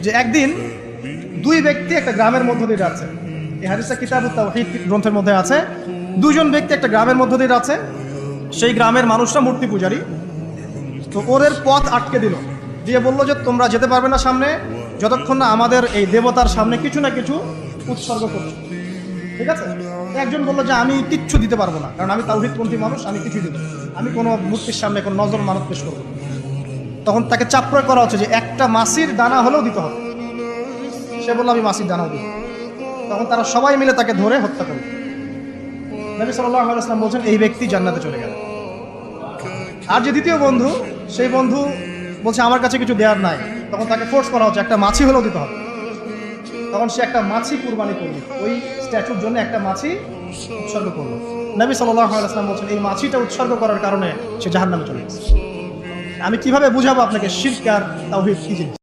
যে একদিন দুই ব্যক্তি একটা গ্রামের মধ্য দিয়ে যাচ্ছে। এই হাদিসটা কিতাবুত তাওহীদ গ্রন্থের মধ্যে আছে। দুইজন ব্যক্তি একটা গ্রামের মধ্য দিয়ে যাচ্ছে। সেই গ্রামের মানুষরা মূর্তি পূজারী। তো ওদের পথ আটকে দিল, দিয়ে বললো যে তোমরা যেতে পারবে না সামনে যতক্ষণ না আমাদের এই দেবতার সামনে কিছু না কিছু উৎসর্গ করছো। ঠিক আছে? একজন বললো যে আমি কিচ্ছু দিতে পারবো না, কারণ আমি তাওহীদপন্থী মানুষ, আমি কিছু দিব, আমি কোনো মূর্তির সামনে কোনো নজর মানত পেশ করবো। তখন তাকে চাপ প্রয়োগ করা হচ্ছে যে একটা মাছির দানা হলেও দিতে হবে। সে বললো আমি মাছির দানাও দিব। তখন তারা সবাই মিলে তাকে ধরে হত্যা করল। নবী সাল্লাল্লাহু আলাইহি ওয়াসাল্লাম বলছেন এই ব্যক্তি জান্নাতে চলে গেল। আর যে দ্বিতীয় বন্ধু, সেই বন্ধু বলছে আমার কাছে কিছু দেওয়ার নাই। তখন তাকে ফোর্স করা হচ্ছে একটা মাছি হলেও দিতে হবে। তখন সে একটা মাছি কুরবানি করল, ওই স্ট্যাচুর জন্য একটা মাছি উৎসর্গ করলো। নবী সাল্লাল্লাহু আলাইহি ওয়াসাল্লাম বলছেন এই মাছিটা উৎসর্গ করার কারণে সে জাহান্নামে চলে গেছে। আমি কিভাবে বুঝাবো আপনাকে শিরক আর তাওহীদ কি জিনিস?